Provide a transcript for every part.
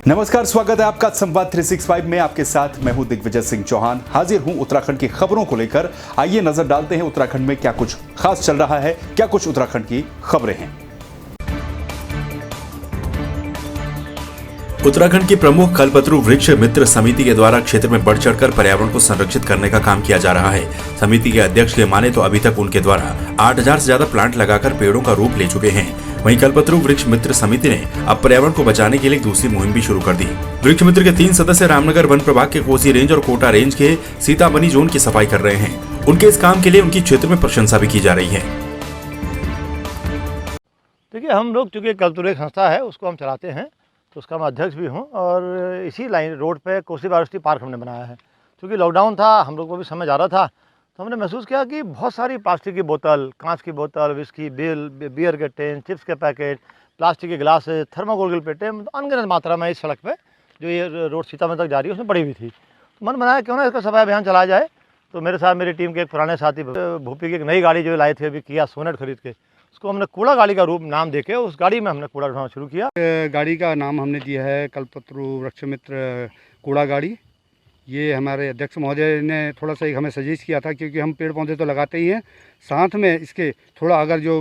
नमस्कार, स्वागत है आपका संवाद 365 में। आपके साथ मैं हूं दिग्विजय सिंह चौहान। हाजिर हूं उत्तराखंड की खबरों को लेकर। आइए नजर डालते हैं उत्तराखंड में क्या कुछ खास चल रहा है, क्या कुछ उत्तराखंड की खबरें हैं। उत्तराखंड की प्रमुख कल्पतरु वृक्ष मित्र समिति के द्वारा क्षेत्र में बढ़ चढ़कर पर्यावरण को संरक्षित करने का काम किया जा रहा है। समिति के अध्यक्ष के माने तो अभी तक उनके द्वारा 8000 से ज्यादा प्लांट लगाकर पेड़ों का रूप ले चुके हैं। वहीं कल्पतरु वृक्ष मित्र समिति ने अब पर्यावरण को बचाने के लिए दूसरी मुहिम भी शुरू कर दी। वृक्ष मित्र के 3 सदस्य रामनगर वन प्रभाग के कोसी रेंज और कोटा रेंज के सीताबनी जोन की सफाई कर रहे हैं। उनके इस काम के लिए उनकी क्षेत्र में प्रशंसा भी की जा रही है। देखिए, हम लोग चूँकि कल्पतरु एक संस्था है, उसको हम चलाते हैं, तो उसका मैं अध्यक्ष भी हूँ। और इसी लाइन रोड पे कोसी बायोडायवर्सिटी पार्क हमने बनाया है। क्योंकि लॉकडाउन था, हम लोग को भी समय जा रहा था, तो हमने महसूस किया कि बहुत सारी प्लास्टिक की बोतल, कांच की बोतल, विस्की, बियर के टिन, चिप्स के पैकेट, प्लास्टिक के गिलास, थर्माकोल के पेटे अनगिनत मात्रा में इस सड़क पे जो ये रोड सीतामढ़ी तक जा रही है उसमें पड़ी हुई थी। तो मन बनाया क्यों ना इसका सफाई अभियान चलाया जाए। तो मेरे साथ मेरी टीम के एक पुराने साथी भूपी की एक नई गाड़ी जो लाए थे अभी किया सोनेट खरीद के, उसको हमने कूड़ा गाड़ी का रूप नाम देके उस गाड़ी में हमने कूड़ा उठाना शुरू किया। गाड़ी का नाम हमने दिया है कल्पतरु वृक्ष मित्र कूड़ा गाड़ी। ये हमारे अध्यक्ष महोदय ने थोड़ा सा हमें सजेस्ट किया था, क्योंकि हम पेड़ पौधे तो लगाते ही हैं, साथ में इसके थोड़ा अगर जो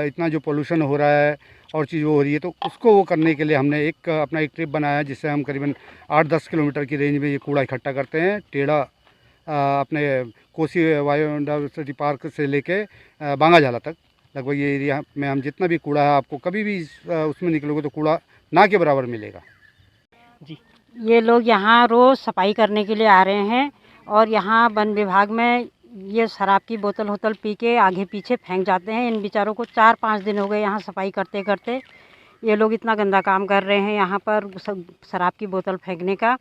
इतना जो पोल्यूशन हो रहा है और चीज़ वो हो रही है, तो उसको वो करने के लिए हमने अपना एक ट्रिप बनाया, जिससे हम करीबन 8-10 किलोमीटर की रेंज में ये कूड़ा इकट्ठा करते हैं। टेढ़ा अपने कोसी बायोडायवर्सिटी पार्क से लेके बांगाझाला तक लगभग ये एरिया में हम जितना भी कूड़ा है, आपको कभी भी उसमें निकलोगे तो कूड़ा ना के बराबर मिलेगा। जी, ये लोग यहाँ रोज़ सफाई करने के लिए आ रहे हैं और यहाँ वन विभाग में ये शराब की बोतल पी के आगे पीछे फेंक जाते हैं। इन बेचारों को 4-5 दिन हो गए यहाँ सफाई करते करते। ये लोग इतना गंदा काम कर रहे हैं यहाँ पर शराब की बोतल फेंकने का,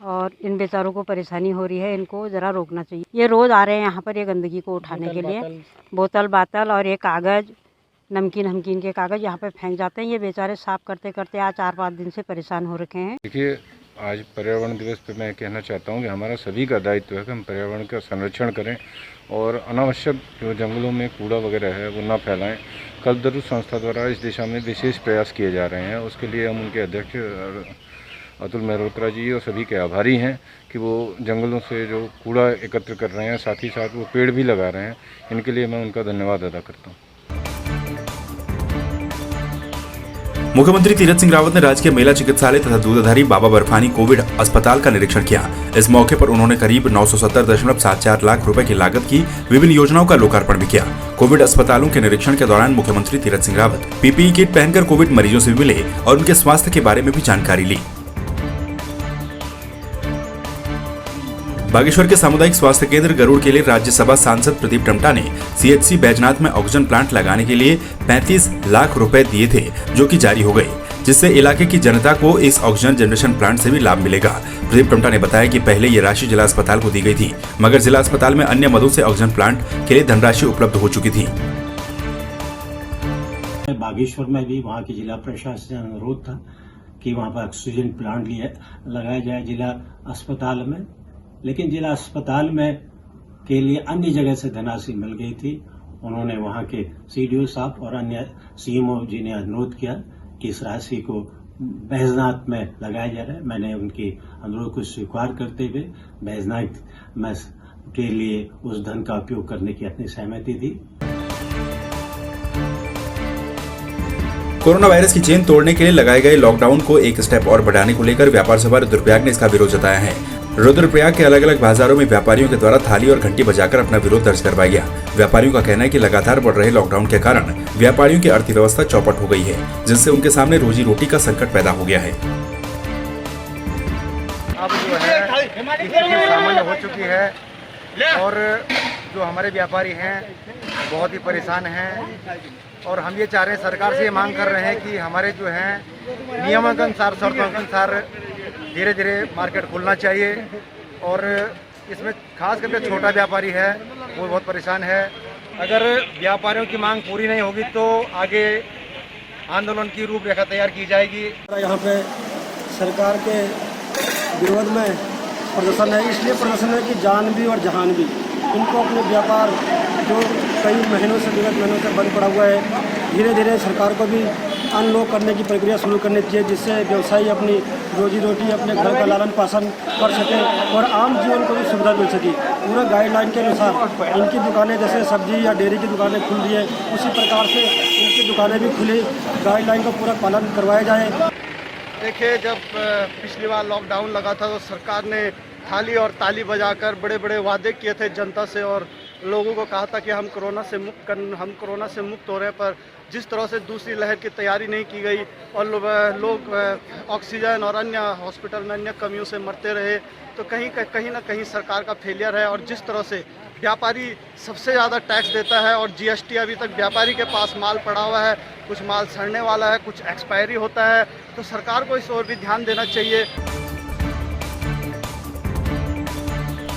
और इन बेचारों को परेशानी हो रही है। इनको ज़रा रोकना चाहिए। ये रोज़ आ रहे हैं यहाँ पर ये गंदगी को उठाने के लिए, बोतल बातल और ये कागज़, नमकीन के कागज़ यहाँ पे फेंक जाते हैं। ये बेचारे साफ़ करते करते आज 4-5 दिन से परेशान हो रखे हैं। देखिए, आज पर्यावरण दिवस पे मैं कहना चाहता हूँ कि हमारा सभी का दायित्व है कि हम पर्यावरण का संरक्षण करें और अनावश्यक जो जंगलों में कूड़ा वगैरह है वो ना फैलाएं। कल्पतरु संस्था द्वारा इस दिशा में विशेष प्रयास किए जा रहे हैं। उसके लिए हम उनके अध्यक्ष अतुल मेहरोत्रा जी और सभी के आभारी हैं कि वो जंगलों से जो कूड़ा एकत्र कर रहे हैं, साथ ही साथ वो पेड़ भी लगा रहे हैं। इनके लिए मैं उनका धन्यवाद अदा करता हूँ। मुख्यमंत्री तीरथ सिंह रावत ने राजकीय महिला चिकित्सालय तथा दूधाधारी बाबा बर्फानी कोविड अस्पताल का निरीक्षण किया। इस मौके पर उन्होंने करीब 970.74 लाख रुपए की लागत की विभिन्न योजनाओं का लोकार्पण भी किया। कोविड अस्पतालों के निरीक्षण के दौरान मुख्यमंत्री तीरथ सिंह रावत पीपीई किट पहनकर कोविड मरीजों से भी मिले और उनके स्वास्थ्य के बारे में भी जानकारी ली। बागेश्वर के सामुदायिक स्वास्थ्य केंद्र गरुड़ के लिए राज्यसभा सांसद प्रदीप टमटा ने सीएचसी बैजनाथ में ऑक्सीजन प्लांट लगाने के लिए 35 लाख रुपए दिए थे, जो कि जारी हो गए, जिससे इलाके की जनता को इस ऑक्सीजन जनरेशन प्लांट से भी लाभ मिलेगा। प्रदीप टमटा ने बताया कि पहले ये राशि जिला अस्पताल को दी गई थी, मगर जिला अस्पताल में अन्य मदों से ऑक्सीजन प्लांट के लिए धनराशि उपलब्ध हो चुकी थी। बागेश्वर में भी वहाँ की जिला प्रशासन से अनुरोध था कि वहाँ पर ऑक्सीजन प्लांट लगाया जाए जिला अस्पताल में, लेकिन जिला अस्पताल में के लिए अन्य जगह से धनराशि मिल गई थी। उन्होंने वहां के सीडीओ साहब और अन्य सीएमओ जी ने अनुरोध किया कि इस राशि को बैजनाथ में लगाया जा रहा है। मैंने उनके अनुरोध को स्वीकार करते हुए बैजनाथ में के लिए उस धन का उपयोग करने की अपनी सहमति दी। कोरोना वायरस की चेन तोड़ने के लिए लगाए गए लॉकडाउन को एक स्टेप और बढ़ाने को लेकर व्यापार सभा रुद्रप्रयाग ने इसका विरोध जताया है। रुद्रप्रयाग के अलग अलग बाजारों में व्यापारियों के द्वारा थाली और घंटी बजाकर अपना विरोध दर्ज करवाया गया। व्यापारियों का कहना है कि लगातार बढ़ रहे लॉकडाउन के कारण व्यापारियों की अर्थव्यवस्था चौपट हो गई है, जिससे उनके सामने रोजी रोटी का संकट पैदा हो गया है। अब जो है स्थिति सामान्य हो चुकी है और जो हमारे व्यापारी हैं बहुत ही परेशान हैं, और हम ये चाह रहे हैं, सरकार से ये मांग कर रहे हैं कि हमारे जो हैं नियमों के अनुसार, शर्तों के अनुसार धीरे धीरे मार्केट खुलना चाहिए। और इसमें खास करके छोटा व्यापारी है वो बहुत परेशान है। अगर व्यापारियों की मांग पूरी नहीं होगी तो आगे आंदोलन की रूपरेखा तैयार की जाएगी। यहाँ पे सरकार के विरोध में प्रदर्शन है, इसलिए प्रदर्शन है कि जान भी और जहान भी इनको अपने व्यापार जो कई महीनों से विगत महीनों से बंद पड़ा हुआ है, धीरे धीरे सरकार को भी अनलॉक करने की प्रक्रिया शुरू करनी चाहिए, जिससे व्यवसायी अपनी रोजी रोटी, अपने घर का लालन पालन कर सके और आम जीवन को भी सुविधा मिल सके। पूरा गाइडलाइन के अनुसार इनकी दुकानें, जैसे सब्जी या डेयरी की दुकानें खुल रही है, उसी प्रकार से इनकी दुकानें भी खुली, गाइडलाइन का पूरा पालन करवाया जाए। देखिए, जब पिछली बार लॉकडाउन लगा था तो सरकार ने थाली और ताली बजाकर बड़े बड़े वादे किए थे जनता से और लोगों को कहा था कि हम कोरोना से मुक्त हो रहे हैं, पर जिस तरह से दूसरी लहर की तैयारी नहीं की गई और लोग ऑक्सीजन और अन्य हॉस्पिटल में अन्य कमियों से मरते रहे, तो कहीं ना कहीं सरकार का फेलियर है। और जिस तरह से व्यापारी सबसे ज़्यादा टैक्स देता है और जीएसटी अभी तक व्यापारी के पास माल पड़ा हुआ है, कुछ माल सड़ने वाला है, कुछ एक्सपायरी होता है, तो सरकार को इस ओर भी ध्यान देना चाहिए।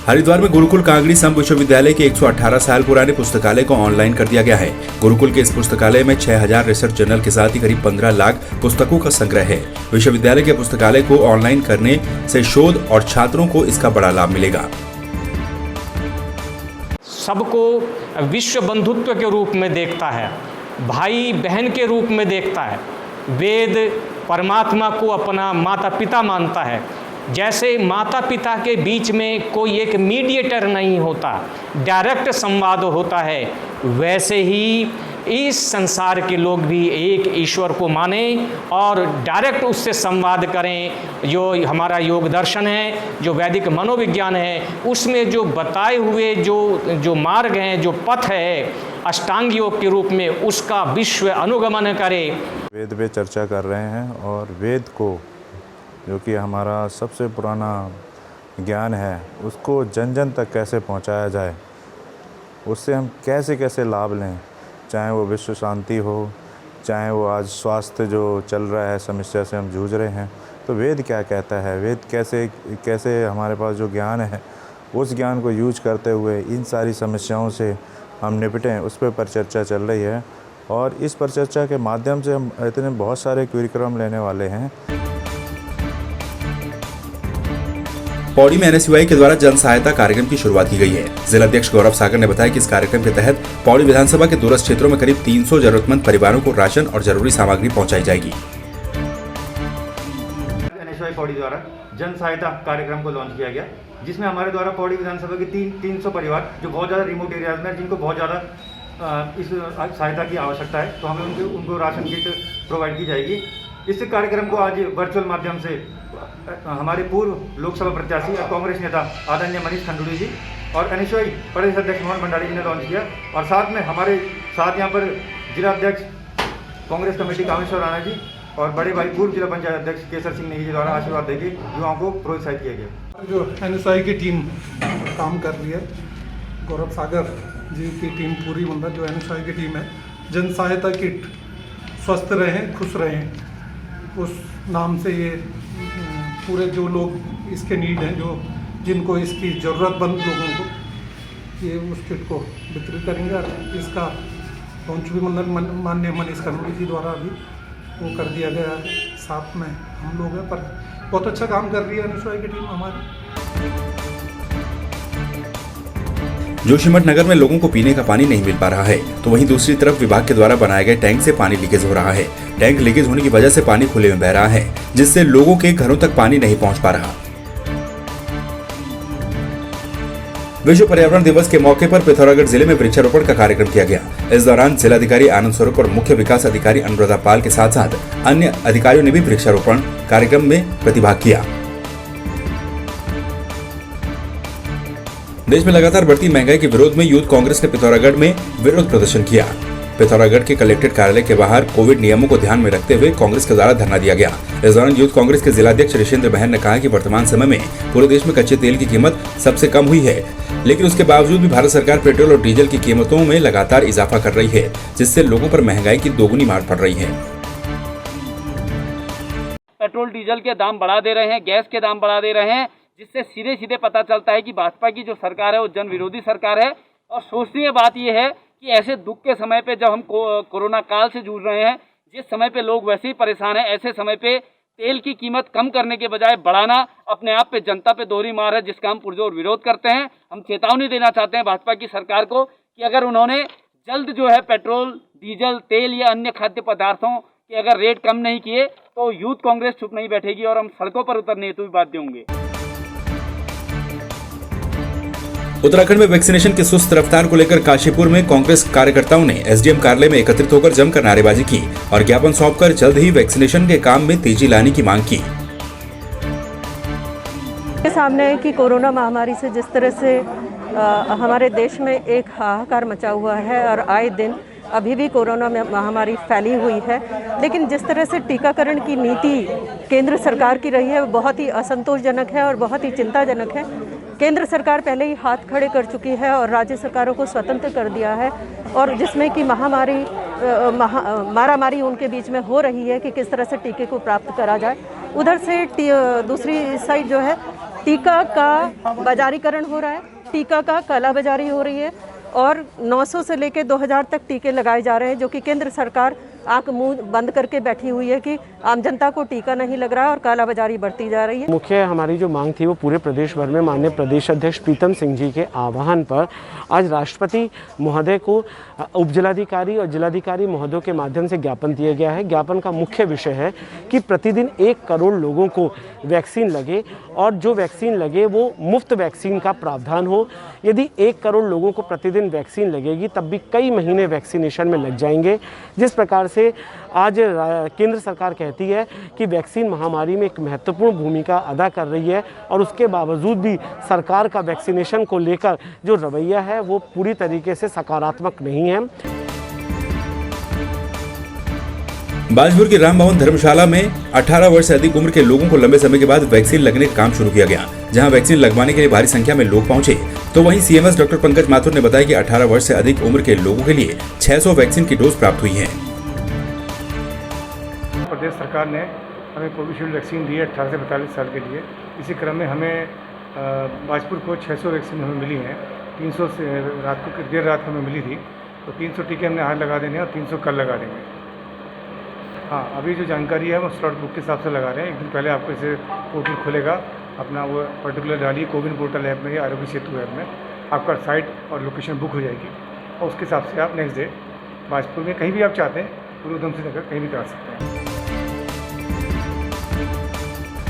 हरिद्वार में गुरुकुल कांगड़ी संघ विश्वविद्यालय के 118 साल पुराने पुस्तकालय को ऑनलाइन कर दिया गया है। गुरुकुल के इस पुस्तकालय में 6000 रिसर्च जर्नल के साथ ही करीब 15 लाख पुस्तकों का संग्रह है। विश्वविद्यालय के पुस्तकालय को ऑनलाइन करने से शोध और छात्रों को इसका बड़ा लाभ मिलेगा। सबको विश्व बंधुत्व के रूप में देखता है, भाई बहन के रूप में देखता है। वेद परमात्मा को अपना माता पिता मानता है। जैसे माता पिता के बीच में कोई एक मीडिएटर नहीं होता, डायरेक्ट संवाद होता है, वैसे ही इस संसार के लोग भी एक ईश्वर को माने और डायरेक्ट उससे संवाद करें। जो हमारा योग दर्शन है, जो वैदिक मनोविज्ञान है, उसमें जो बताए हुए जो मार्ग हैं, जो पथ है अष्टांग योग के रूप में, उसका विश्व अनुगमन करे। वेद पे चर्चा कर रहे हैं और वेद को, जो कि हमारा सबसे पुराना ज्ञान है, उसको जन जन तक कैसे पहुंचाया जाए, उससे हम कैसे कैसे लाभ लें, चाहे वो विश्व शांति हो, चाहे वो आज स्वास्थ्य जो चल रहा है, समस्या से हम जूझ रहे हैं, तो वेद क्या कहता है, वेद कैसे हमारे पास जो ज्ञान है उस ज्ञान को यूज करते हुए इन सारी समस्याओं से हम निपटें, उस पर चर्चा चल रही है। और इस पर चर्चा के माध्यम से हम इतने बहुत सारे कार्यक्रम लेने वाले हैं। पौड़ी में एनएसयूआई के द्वारा जन सहायता कार्यक्रम की शुरुआत की गई है। जिलाध्यक्ष गौरव सागर ने बताया कि इस कार्यक्रम के तहत पौड़ी विधानसभा के दूरस्थ क्षेत्रों में करीब 300 जरूरतमंद परिवारों को राशन और जरूरी सामग्री पहुंचाई जाएगी। एनएसयूआई पौड़ी द्वारा जन सहायता कार्यक्रम को लॉन्च किया गया, जिसमें हमारे द्वारा पौड़ी विधानसभा के 300 परिवार जो बहुत ज़्यादा रिमोट एरियाज में, जिनको बहुत ज़्यादा इस सहायता की आवश्यकता है, तो हमें उनको राशन किट प्रोवाइड की जाएगी। इस कार्यक्रम को आज वर्चुअल माध्यम से हमारे पूर्व लोकसभा प्रत्याशी और कांग्रेस नेता आदरणीय मनीष खंडूड़ी जी और एनएसयूआई प्रदेश अध्यक्ष मोहन भंडारी जी ने लॉन्च किया, और साथ में हमारे साथ यहाँ पर जिला अध्यक्ष कांग्रेस कमेटी कामेश्वर राणा जी और बड़े भाई पूर्व जिला पंचायत अध्यक्ष केसर सिंह नेगी जी द्वारा आशीर्वाद देके युवाओं को प्रोत्साहित किया गया। जो एनएसयूआई की टीम काम कर रही है, गौरव सागर जी की टीम पूरी, मतलब जो एनएसयूआई की टीम है, जन सहायता किट स्वस्थ रहें खुश रहें, उस नाम से ये पूरे जो लोग इसके नीड हैं, जो जिनको इसकी ज़रूरतमंद लोगों को ये उस किट को वितरित करेंगे। इसका लॉन्च भी मतलब माननीय मनीष खंडूड़ी जी द्वारा भी वो कर दिया गया है। साथ में हम लोग हैं, पर बहुत अच्छा काम कर रही है एनएसयूआई की टीम हमारी। जोशीमठ नगर में लोगों को पीने का पानी नहीं मिल पा रहा है, तो वहीं दूसरी तरफ विभाग के द्वारा बनाए गए टैंक से पानी लीकेज हो रहा है। टैंक लीकेज होने की वजह से पानी खुले में बह रहा है, जिससे लोगों के घरों तक पानी नहीं पहुंच पा रहा। विश्व पर्यावरण दिवस के मौके पर पिथौरागढ़ जिले में वृक्षारोपण का कार्यक्रम किया गया। इस दौरान जिलाधिकारी आनंद स्वरूप और मुख्य विकास अधिकारी अनुराधा पाल के साथ साथ अन्य अधिकारियों ने भी वृक्षारोपण कार्यक्रम में प्रतिभाग किया। देश में लगातार बढ़ती महंगाई के विरोध में यूथ कांग्रेस ने पिथौरागढ़ में विरोध प्रदर्शन किया। पिथौरागढ़ के कलेक्ट्रेट कार्यालय के बाहर कोविड नियमों को ध्यान में रखते हुए कांग्रेस के द्वारा धरना दिया गया। इस दौरान यूथ कांग्रेस के जिलाध्यक्ष ऋषेंद्र महर ने कहा कि वर्तमान समय में पूरे देश में कच्चे तेल की कीमत सबसे कम हुई है, लेकिन उसके बावजूद भी भारत सरकार पेट्रोल और डीजल की कीमतों में लगातार इजाफा कर रही है, जिससे लोगों पर महंगाई की दोगुनी मार पड़ रही है। पेट्रोल डीजल के दाम बढ़ा दे रहे हैं, गैस के दाम बढ़ा दे रहे हैं, जिससे सीधे सीधे पता चलता है कि भाजपा की जो सरकार है वो जन विरोधी सरकार है। और सोचनीय बात यह है कि ऐसे दुख के समय पे जब हम कोरोना काल से जूझ रहे हैं, जिस समय पे लोग वैसे ही परेशान हैं, ऐसे समय पे तेल की कीमत कम करने के बजाय बढ़ाना अपने आप पे जनता पे दोहरी मार है, जिसका हम पुरजोर विरोध करते हैं। हम चेतावनी देना चाहते हैं भाजपा की सरकार को कि अगर उन्होंने जल्द जो है पेट्रोल, डीजल, तेल या अन्य खाद्य पदार्थों कि अगर रेट कम नहीं किए तो यूथ कांग्रेस चुप नहीं बैठेगी और हम सड़कों पर उतरने हेतु भी बाध्य होंगे। उत्तराखंड में वैक्सीनेशन की सुस्त रफ्तार को लेकर काशीपुर में कांग्रेस कार्यकर्ताओं ने एसडीएम कार्यालय में एकत्रित होकर जमकर नारेबाजी की और ज्ञापन सौंपकर जल्द ही वैक्सीनेशन के काम में तेजी लाने की मांग की। सामने है कि कोरोना महामारी से जिस तरह से हमारे देश में एक हाहाकार मचा हुआ है और आए दिन अभी भी कोरोना महामारी फैली हुई है, लेकिन जिस तरह से टीकाकरण की नीति केंद्र सरकार की रही है वो बहुत ही असंतोषजनक है और बहुत ही चिंताजनक है। केंद्र सरकार पहले ही हाथ खड़े कर चुकी है और राज्य सरकारों को स्वतंत्र कर दिया है, और जिसमें कि मारामारी उनके बीच में हो रही है कि किस तरह से टीके को प्राप्त करा जाए। उधर से दूसरी साइड जो है टीका का बाजारीकरण हो रहा है, टीका का कालाबाजारी हो रही है और 900 से लेकर 2000 तक टीके लगाए जा रहे हैं, जो कि केंद्र सरकार आंख मुंह बंद करके बैठी हुई है कि आम जनता को टीका नहीं लग रहा है और कालाबाजारी बढ़ती जा रही है। मुख्य हमारी जो मांग थी वो पूरे प्रदेश भर में माननीय प्रदेश अध्यक्ष प्रीतम सिंह जी के आह्वान पर आज राष्ट्रपति महोदय को उप जिलाधिकारी और जिलाधिकारी महोदयों के माध्यम से ज्ञापन दिया गया है। ज्ञापन का मुख्य विषय है कि प्रतिदिन 1 करोड़ लोगों को वैक्सीन लगे और जो वैक्सीन लगे वो मुफ्त वैक्सीन का प्रावधान हो। यदि 1 करोड़ लोगों को प्रतिदिन वैक्सीन लगेगी तब भी कई महीने वैक्सीनेशन में लग जाएंगे। जिस प्रकार से आज केंद्र सरकार कहती है कि वैक्सीन महामारी में एक महत्वपूर्ण भूमिका अदा कर रही है और उसके बावजूद भी सरकार का वैक्सीनेशन को लेकर जो रवैया है वो पूरी तरीके से सकारात्मक नहीं है। बाजपुर की राम भवन धर्मशाला में 18 वर्ष से अधिक उम्र के लोगों को लंबे समय के बाद वैक्सीन लगने का काम शुरू किया गया। जहां वैक्सीन लगवाने के लिए भारी संख्या में लोग पहुंचे, तो वहीं सीएमएस डॉक्टर पंकज माथुर ने बताया कि 18 वर्ष से अधिक उम्र के लोगों के लिए 600 वैक्सीन की डोज प्राप्त हुई है। प्रदेश सरकार ने हमें कोविशील्ड वैक्सीन दी है 18 से 45 साल के लिए। इसी क्रम में हमें बाजपुर को 600 वैक्सीन हमें मिली हैं। 300 से रात को देर रात हमें मिली थी, तो 300 टीके हमने आज लगा देने और 300 कल लगा देंगे। हाँ, अभी जो जानकारी है वो स्लॉट बुक के हिसाब से लगा रहे हैं। एक दिन पहले आपको इसे पोर्टल खुलेगा, अपना वो पर्टिकुलर डालिए कोविन पोर्टल ऐप में या आरोग्य सेतु ऐप में, आपका साइट और लोकेशन बुक हो जाएगी और उसके हिसाब से आप नेक्स्ट डे बाजपुर में कहीं भी आप चाहते हैं पूरे उधम से कहीं भी करा सकते हैं।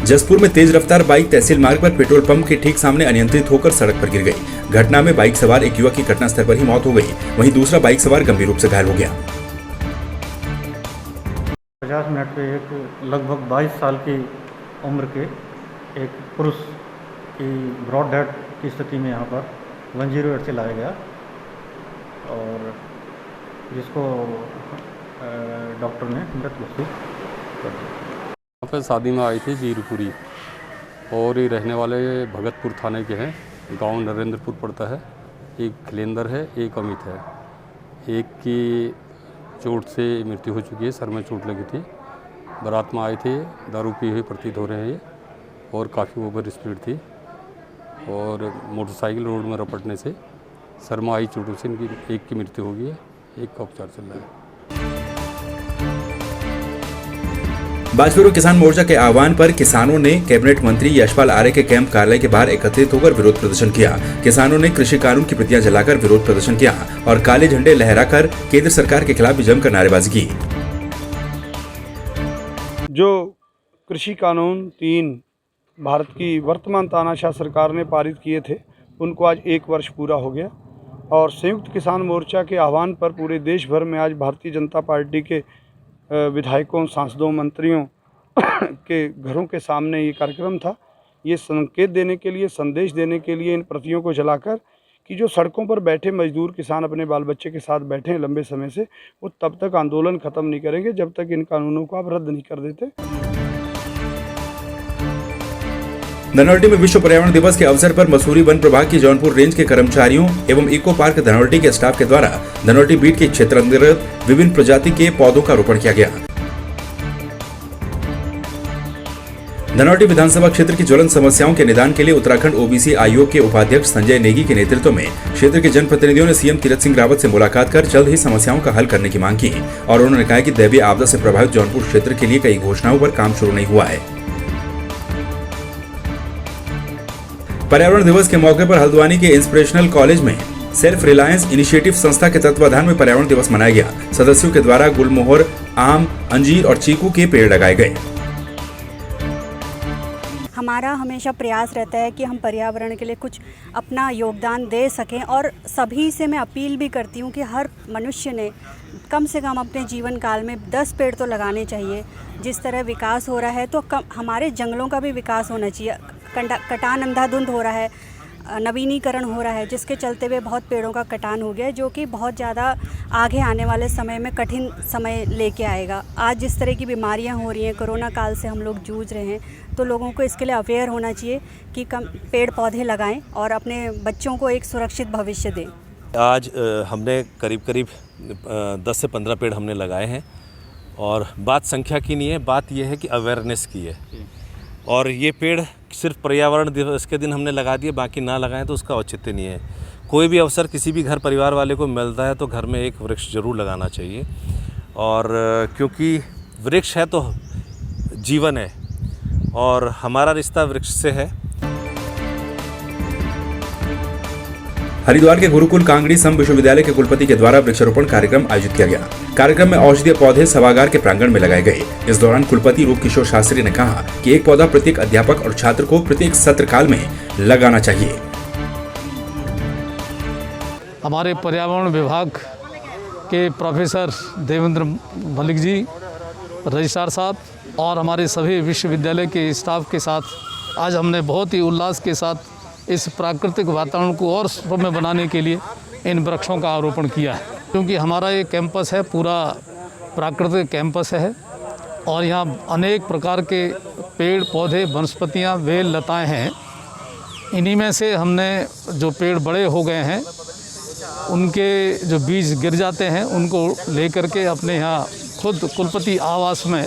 जसपुर में तेज रफ्तार बाइक तहसील मार्ग पर पेट्रोल पंप के ठीक सामने अनियंत्रित होकर सड़क पर गिर गई। घटना में बाइक सवार एक युवक की घटनास्थल पर ही मौत हो गई, वहीं दूसरा बाइक सवार गंभीर रूप से घायल हो गया। 50 मिनट पे एक लगभग 22 साल की उम्र के एक पुरुष की ब्रॉड डेड की स्थिति में यहाँ पर 108 से लाया गया और जिसको डॉक्टर ने मृत घोषित कर दिया। यहाँ पर शादी में आई थी वीरपुरी और ये रहने वाले भगतपुर थाने के हैं। गांव नरेंद्रपुर पड़ता है। एक खिलेंदर है, एक अमित है। एक की चोट से मृत्यु हो चुकी है, सर में चोट लगी थी। बारात में आए थे, दारू पी हुई प्रतीत हो रहे हैं ये और काफ़ी ओवर स्पीड थी और मोटरसाइकिल रोड में रपटने से सर में आई चोटों से इनकी एक की मृत्यु हो गई है, एक का उपचार चल रहा है। बाजपुर किसान मोर्चा के आह्वान पर किसानों ने कैबिनेट मंत्री यशपाल आर्य के कैंप कार्यालय के बाहर एकत्रित होकर विरोध प्रदर्शन किया। किसानों ने कृषि कानून की प्रतियां जलाकर विरोध प्रदर्शन किया और काले झंडे लहराकर केंद्र सरकार के खिलाफ भी जमकर नारेबाजी की। जो कृषि कानून 3 भारत की वर्तमान तानाशाह सरकार ने पारित किए थे, उनको आज 1 वर्ष पूरा हो गया और संयुक्त किसान मोर्चा के आह्वान पर पूरे देश भर में आज भारतीय जनता पार्टी के विधायकों, सांसदों, मंत्रियों के घरों के सामने ये कार्यक्रम था। ये संकेत देने के लिए, संदेश देने के लिए इन प्रतियों को जलाकर कि जो सड़कों पर बैठे मजदूर किसान अपने बाल बच्चे के साथ बैठे हैं लंबे समय से, वो तब तक आंदोलन ख़त्म नहीं करेंगे जब तक इन कानूनों को आप रद्द नहीं कर देते। धनौल्टी में विश्व पर्यावरण दिवस के अवसर पर मसूरी वन प्रभाग की जौनपुर रेंज के कर्मचारियों एवं इको पार्क धनौल्टी के स्टाफ के द्वारा धनौल्टी बीट के क्षेत्र अंतर्गत विभिन्न प्रजाति के पौधों का रोपण किया गया। धनौल्टी विधानसभा क्षेत्र की ज्वलंत समस्याओं के निदान के लिए उत्तराखंड ओबीसी आयोग के उपाध्यक्ष संजय नेगी के नेतृत्व में क्षेत्र के जनप्रतिनिधियों ने सीएम तीरथ सिंह रावत से मुलाकात कर जल्द ही समस्याओं का हल करने की मांग की और उन्होंने कहा कि दैवीय आपदा से प्रभावित जौनपुर क्षेत्र के लिए कई घोषणाओं पर काम शुरू नहीं हुआ है। पर्यावरण दिवस के मौके पर हल्द्वानी के इंस्पिरेशनल कॉलेज में सेल्फ रिलायंस इनिशिएटिव संस्था के तत्वाधान में पर्यावरण दिवस मनाया गया। सदस्यों के द्वारा गुलमोहर आम, अंजीर और चीकू के पेड़ लगाए गए। हमारा हमेशा प्रयास रहता है कि हम पर्यावरण के लिए कुछ अपना योगदान दे सकें और सभी से मैं अपील भी करती हूँ कि हर मनुष्य ने कम से कम अपने जीवन काल में 10 पेड़ तो लगाने चाहिए। जिस तरह विकास हो रहा है तो हमारे जंगलों का भी विकास होना चाहिए। कटान अंधाधुंध हो रहा है, नवीनीकरण हो रहा है, जिसके चलते हुए बहुत पेड़ों का कटान हो गया है, जो कि बहुत ज़्यादा आगे आने वाले समय में कठिन समय लेके आएगा। आज जिस तरह की बीमारियां हो रही हैं, कोरोना काल से हम लोग जूझ रहे हैं, तो लोगों को इसके लिए अवेयर होना चाहिए कि कम पेड़ पौधे लगाएं और अपने बच्चों को एक सुरक्षित भविष्य दें। आज हमने करीब 10 से 15 पेड़ हमने लगाए हैं और बात संख्या की नहीं है, बात यह है कि अवेयरनेस की है। और ये पेड़ सिर्फ पर्यावरण दिवस के दिन हमने लगा दिए, बाकी ना लगाएं तो उसका औचित्य नहीं है। कोई भी अवसर किसी भी घर परिवार वाले को मिलता है तो घर में एक वृक्ष जरूर लगाना चाहिए। और क्योंकि वृक्ष है तो जीवन है और हमारा रिश्ता वृक्ष से है। हरिद्वार के गुरुकुल कांगड़ी सम विश्वविद्यालय के कुलपति के द्वारा वृक्षारोपण कार्यक्रम आयोजित किया गया। कार्यक्रम में औषधीय पौधे सभागार के प्रांगण में लगाए गए। इस दौरान कुलपति रूप किशोर शास्त्री ने कहा कि एक पौधा प्रत्येक अध्यापक और छात्र को प्रत्येक सत्र काल में लगाना चाहिए। हमारे पर्यावरण विभाग के प्रोफेसर देवेंद्र मलिक जी, रजिस्ट्रार साहब और हमारे सभी विश्वविद्यालय के स्टाफ के साथ आज हमने बहुत ही उल्लास के साथ इस प्राकृतिक वातावरण को और सुगम बनाने के लिए इन वृक्षों का आरोपण किया है। क्योंकि हमारा ये कैंपस है, पूरा प्राकृतिक कैंपस है और यहाँ अनेक प्रकार के पेड़ पौधे, वनस्पतियाँ, बेल, लताएँ हैं। इन्हीं में से हमने जो पेड़ बड़े हो गए हैं उनके जो बीज गिर जाते हैं उनको लेकर के अपने यहाँ खुद कुलपति आवास में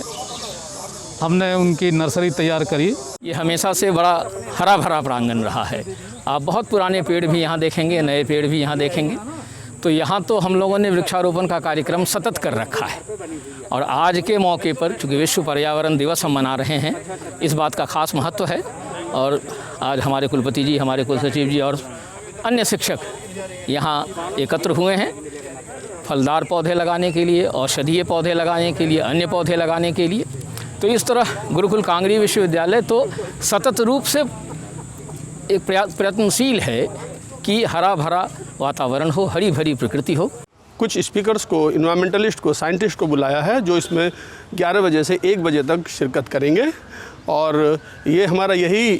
हमने उनकी नर्सरी तैयार करी। ये हमेशा से बड़ा हरा भरा प्रांगण रहा है। आप बहुत पुराने पेड़ भी यहाँ देखेंगे, नए पेड़ भी यहाँ देखेंगे। तो यहाँ तो हम लोगों ने वृक्षारोपण का कार्यक्रम सतत कर रखा है और आज के मौके पर चूँकि विश्व पर्यावरण दिवस हम मना रहे हैं, इस बात का खास महत्व है। और आज हमारे कुलपति जी, हमारे कुलसचिव जी और अन्य शिक्षक यहाँ एकत्र हुए हैं फलदार पौधे लगाने के लिए, औषधीय पौधे लगाने के लिए, अन्य पौधे लगाने के लिए। तो इस तरह गुरुकुल कांगड़ी विश्वविद्यालय तो सतत रूप से एक प्रयत्नशील है कि हरा भरा वातावरण हो, हरी भरी प्रकृति हो। कुछ स्पीकर्स को, इन्वायरमेंटलिस्ट को, साइंटिस्ट को बुलाया है जो इसमें 11 बजे से 1 बजे तक शिरकत करेंगे। और ये हमारा यही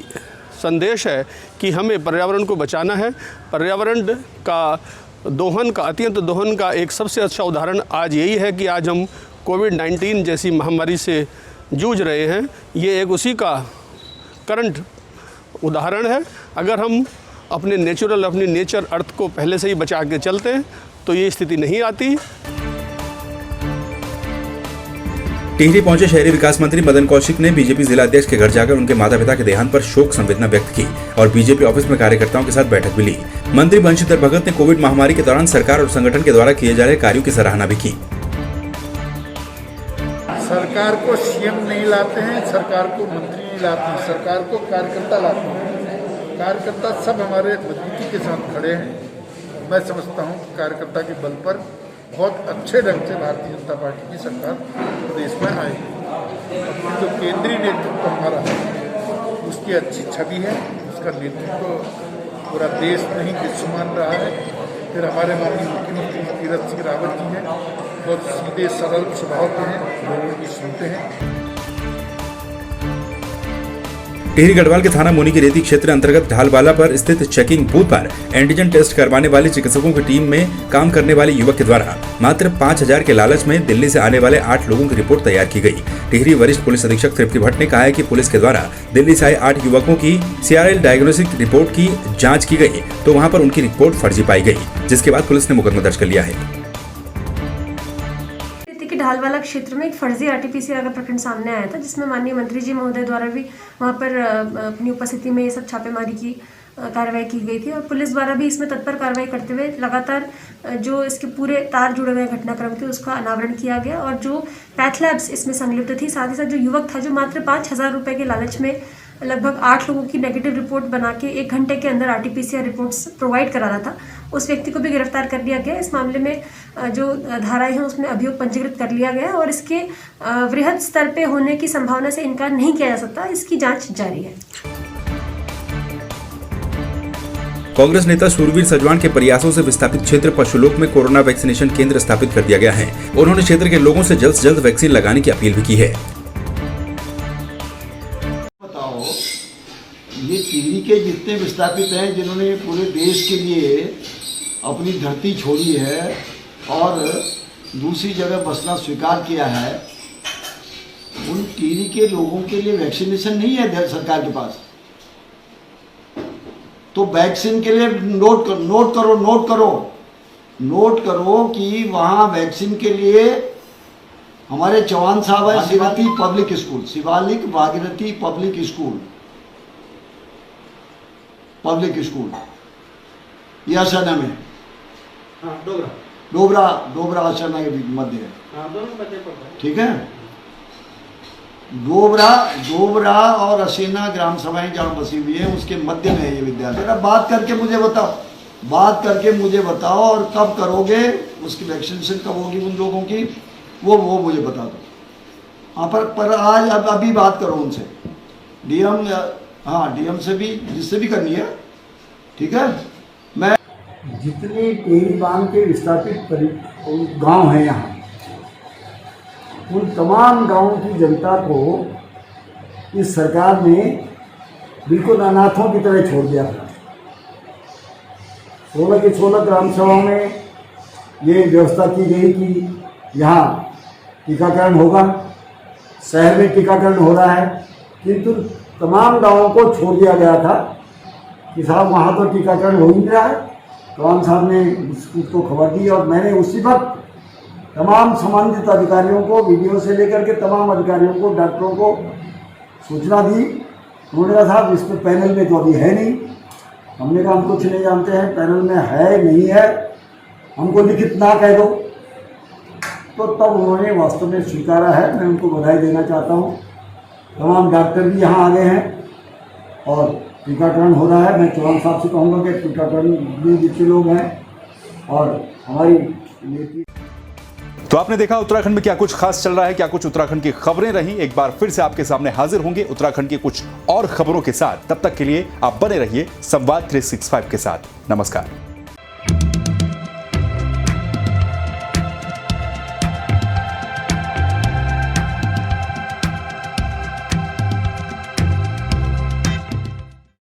संदेश है कि हमें पर्यावरण को बचाना है। पर्यावरण का दोहन का, अत्यंत दोहन का एक सबसे अच्छा उदाहरण आज यही है कि आज हम कोविड-19 जैसी महामारी से जूझ रहे हैं। ये एक उसी का करंट उदाहरण है। अगर हम अपने नेचर अर्थ को पहले से ही बचा के चलते हैं तो ये स्थिति नहीं आती। टिहरी पहुंचे शहरी विकास मंत्री मदन कौशिक ने बीजेपी जिला अध्यक्ष के घर जाकर उनके माता पिता के देहांत पर शोक संवेदना व्यक्त की और बीजेपी ऑफिस में कार्यकर्ताओं के साथ बैठक भी ली। मंत्री बंशीधर भगत ने कोविड महामारी के दौरान सरकार और संगठन के द्वारा किए जा रहे कार्यों की सराहना भी की। सरकार को सीएम नहीं लाते हैं, सरकार को मंत्री नहीं लाते हैं, सरकार को कार्यकर्ता लाते हैं। कार्यकर्ता सब हमारे मजबूती के साथ खड़े हैं। मैं समझता हूँ कि कार्यकर्ता के बल पर बहुत अच्छे ढंग से भारतीय जनता पार्टी की सरकार प्रदेश में आएगी। जो केंद्रीय नेतृत्व हमारा है उसकी अच्छी छवि है, उसका नेतृत्व पूरा देश नहीं विश्व मान रहा है। फिर हमारे माननीय मुख्यमंत्री तीरथ सिंह रावत जी हैं, बहुत सीधे सरल स्वभाव के हैं, लोगों की सुनते हैं। टिहरी गढ़वाल के थाना मोनी की रेती क्षेत्र अंतर्गत ढालवाला पर स्थित चेकिंग बूथ पर एंटीजन टेस्ट करवाने वाले चिकित्सकों की टीम में काम करने वाले युवक के द्वारा मात्र 5,000 के लालच में दिल्ली से आने वाले 8 लोगों की रिपोर्ट तैयार की गई। टिहरी वरिष्ठ पुलिस अधीक्षक तृप्ति भट्ट ने कहा है कि पुलिस के द्वारा दिल्ली से आए 8 युवकों की CRL डायग्नोस्टिक रिपोर्ट की जाँच की गई तो वहाँ पर उनकी रिपोर्ट फर्जी पाई गई, जिसके बाद पुलिस ने मुकदमा दर्ज कर लिया है। ढालवाला क्षेत्र में एक फर्जी RT-PCR का प्रकरण सामने आया था, जिसमें माननीय मंत्री जी महोदय द्वारा भी वहां पर अपनी उपस्थिति में ये सब छापेमारी की कार्रवाई की गई थी और पुलिस द्वारा भी इसमें तत्पर कार्रवाई करते हुए लगातार जो इसके पूरे तार जुड़े हुए घटनाक्रम थे उसका अनावरण किया गया और जो पैथ लैब्स इसमें संलिप्त थी, साथ ही साथ जो युवक था जो मात्र 5,000 रुपये के लालच में लगभग 8 लोगों की नेगेटिव रिपोर्ट बना के 1 घंटे के अंदर RT-PCR रिपोर्ट्स प्रोवाइड करा रहा था, उस व्यक्ति को भी गिरफ्तार कर लिया गया। इस मामले में जो धाराएं हैं उसमें अभियोग पंजीकृत कर लिया गया और इसके वृहद स्तर पे होने की संभावना से इनकार नहीं किया जा सकता। इसकी जांच जारी है। कांग्रेस नेता सूरवीर सजवान के प्रयासों से विस्थापित क्षेत्र पशुलोक में कोरोना वैक्सीनेशन केंद्र स्थापित कर दिया गया है। उन्होंने क्षेत्र के लोगों से जल्द से जल्द वैक्सीन लगाने की अपील भी की है। बताओ, ये टिहरी के जितने विस्थापित हैं जिन्होंने पूरे देश के लिए अपनी धरती छोड़ी है और दूसरी जगह बसना स्वीकार किया है, उन टिहरी के लोगों के लिए वैक्सीनेशन नहीं है सरकार के पास। तो वैक्सीन के लिए नोट करो कि वहाँ वैक्सीन के लिए हमारे चौहान साहब है Shivalik public school, Shivalik Bhagirathi public school ये आसना में डोबरा आसना के मध्य है, ठीक है। डोबरा और असीना ग्राम सभाएं जहाँ बसी हुई है उसके मध्य में है ये विद्यालय। जरा बात करके मुझे बताओ और कब करोगे, उसकी वैक्सीनेशन कब होगी उन लोगों की, वो मुझे बता दो। हाँ, पर आज अभी बात करो उनसे, डीएम से भी, जिससे भी करनी है, ठीक है। मैं जितने टिहरी बांध के विस्थापित गांव हैं यहाँ, उन तमाम गांवों की जनता को इस सरकार ने बिल्कुल अनाथों की तरह छोड़ दिया था। 16 के 16 ग्राम सभाओं में ये व्यवस्था की गई कि यहाँ टीकाकरण होगा, शहर में टीकाकरण हो रहा है, किंतु तमाम गांवों को छोड़ दिया गया था कि साहब वहाँ तो टीकाकरण हो ही रहा है। कौन साहब ने उसको खबर दी और मैंने उसी वक्त तमाम संबंधित अधिकारियों को, वीडियो से लेकर के तमाम अधिकारियों को, डॉक्टरों को सूचना दी। उन्होंने कहा साहब इस पर पैनल में तो अभी है नहीं। हमने कहा हम कुछ नहीं जानते हैं, पैनल में है नहीं है, हमको लिखित ना कह दो। तो तब उन्होंने वास्तव में स्वीकारा है, मैं उनको बधाई देना चाहता हूँ। तमाम डॉक्टर भी यहाँ आ गए हैं और टीकाकरण हो रहा है। मैं चौहान साहब से कहूँगा कि टीकाकरण भी जितने लोग हैं और हमारी नीति। तो आपने देखा उत्तराखंड में क्या कुछ खास चल रहा है, क्या कुछ उत्तराखंड की खबरें रही। एक बार फिर से आपके सामने हाजिर होंगे उत्तराखंड की कुछ और खबरों के साथ। तब तक के लिए आप बने रहिए संवाद 365 के साथ। नमस्कार।